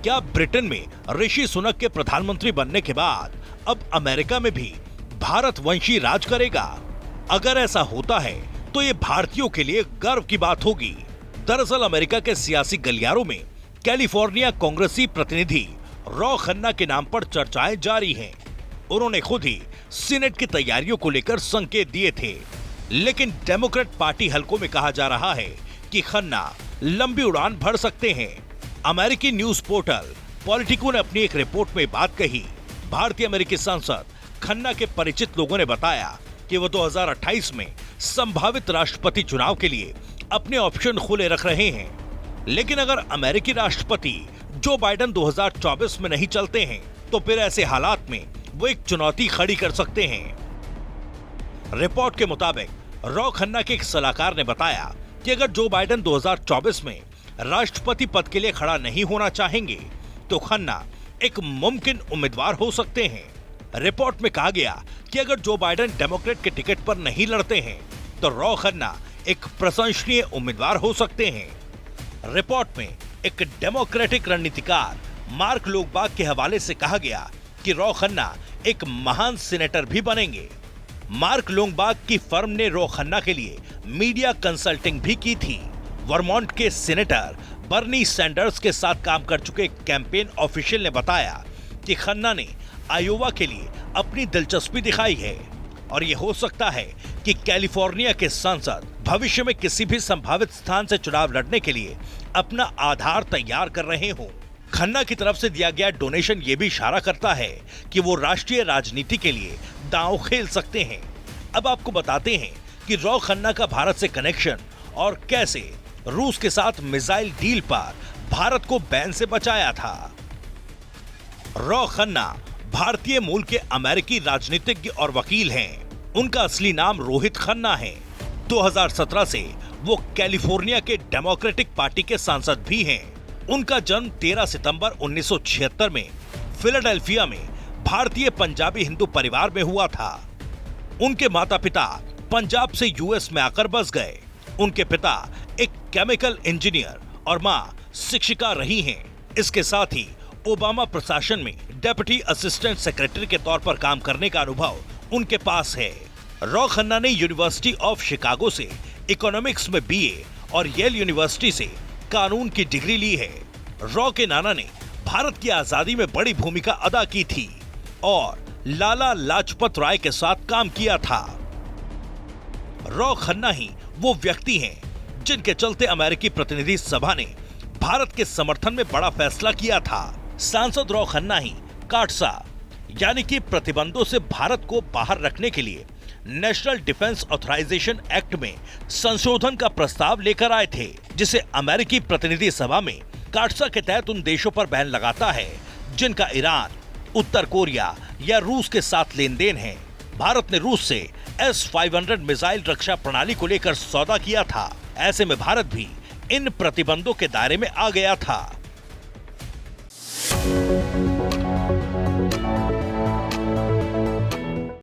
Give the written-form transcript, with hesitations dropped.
क्या ब्रिटेन में ऋषि सुनक के प्रधानमंत्री बनने के बाद अब अमेरिका में भी भारतवंशी राज करेगा? अगर ऐसा होता है तो ये भारतीयों के लिए गर्व की बात होगी। दरअसल अमेरिका के सियासी गलियारों में कैलिफोर्निया कांग्रेसी प्रतिनिधि रॉ खन्ना के नाम पर चर्चाएं जारी हैं। उन्होंने खुद ही सीनेट की तैयारियों को लेकर संकेत दिए थे, लेकिन डेमोक्रेट पार्टी हलकों में कहा जा रहा है कि खन्ना लंबी उड़ान भर सकते हैं। अमेरिकी न्यूज पोर्टल पॉलिटिको ने अपनी एक रिपोर्ट में बात कही। भारतीय अमेरिकी सांसद खन्ना के परिचित लोगों ने बताया कि वो 2028 में संभावित राष्ट्रपति चुनाव के लिए अपने ऑप्शन खुले रख रहे हैं, लेकिन अगर अमेरिकी राष्ट्रपति जो बाइडेन 2024 में नहीं चलते हैं तो फिर ऐसे हालात में वो एक चुनौती खड़ी कर सकते हैं। रिपोर्ट के मुताबिक रॉ खन्ना के एक सलाहकार ने बताया कि अगर जो बाइडेन 2024 में राष्ट्रपति पद के लिए खड़ा नहीं होना चाहेंगे तो खन्ना एक मुमकिन उम्मीदवार हो सकते हैं। रिपोर्ट में कहा गया कि अगर जो बाइडेन डेमोक्रेट के टिकट पर नहीं लड़ते हैं तो रॉ खन्ना एक प्रशंसनीय उम्मीदवार हो सकते हैं। रिपोर्ट में एक डेमोक्रेटिक रणनीतिकार मार्क लोगबाग के हवाले से कहा गया कि रॉ खन्ना एक महान सीनेटर भी बनेंगे। मार्क लोगबाग की फर्म ने रॉ खन्ना के लिए मीडिया कंसल्टिंग भी की थी। वर्मोंट के सीनेटर बर्नी सैंडर्स के साथ काम कर चुके कैंपेन ऑफिशियल ने बताया कि खन्ना ने आयोवा के लिए अपनी दिलचस्पी दिखाई है और ये हो सकता है कि कैलिफोर्निया के सांसद भविष्य में किसी भी संभावित स्थान से चुनाव लड़ने के लिए अपना आधार तैयार कर रहे हों। खन्ना की तरफ से दिया गया डोनेशन ये भी इशारा करता है कि वो राष्ट्रीय राजनीति के लिए दांव खेल सकते हैं। अब आपको बताते हैं कि रॉ खन्ना का भारत से कनेक्शन और कैसे रूस के साथ मिसाइल डील पर भारत को बैन से बचाया था। रॉ खन्ना भारतीय मूल के अमेरिकी राजनीतिज्ञ और वकील हैं। उनका असली नाम रोहित खन्ना है। 2017 से वो कैलिफोर्निया के डेमोक्रेटिक पार्टी के सांसद भी हैं। उनका जन्म 13 सितंबर 1976 में फिलाडेल्फिया में भारतीय पंजाबी हिंदू परिवार में हुआ था। उनके माता पिता पंजाब से यूएस में आकर बस गए। उनके पिता एक केमिकल इंजीनियर और मां शिक्षिका रही हैं। इसके साथ ही ओबामा प्रशासन में डेप्यूटी असिस्टेंट सेक्रेटरी के तौर पर काम करने का अनुभव उनके पास है। रॉ खन्ना ने यूनिवर्सिटी ऑफ शिकागो से इकोनॉमिक्स में बीए और येल यूनिवर्सिटी से कानून की डिग्री ली है। रॉ के नाना ने भारत की आजादी में बड़ी भूमिका अदा की थी और लाला लाजपत राय के साथ काम किया था। रॉ खन्ना ही वो व्यक्ति हैं जिनके चलते अमेरिकी प्रतिनिधि सभा ने भारत के समर्थन में बड़ा फैसला किया था। सांसद रॉ खन्ना ही काटसा यानी कि प्रतिबंधों से भारत को बाहर रखने के लिए नेशनल डिफेंस ऑथराइजेशन एक्ट में संशोधन का प्रस्ताव लेकर आए थे, जिसे अमेरिकी प्रतिनिधि सभा में काटसा के तहत उन देशों पर बैन लगाता है जिनका ईरान, उत्तर कोरिया या रूस के साथ लेन देन है। भारत ने रूस से S-500 मिसाइल रक्षा प्रणाली को लेकर सौदा किया था। ऐसे में भारत भी इन प्रतिबंधों के दायरे में आ गया था।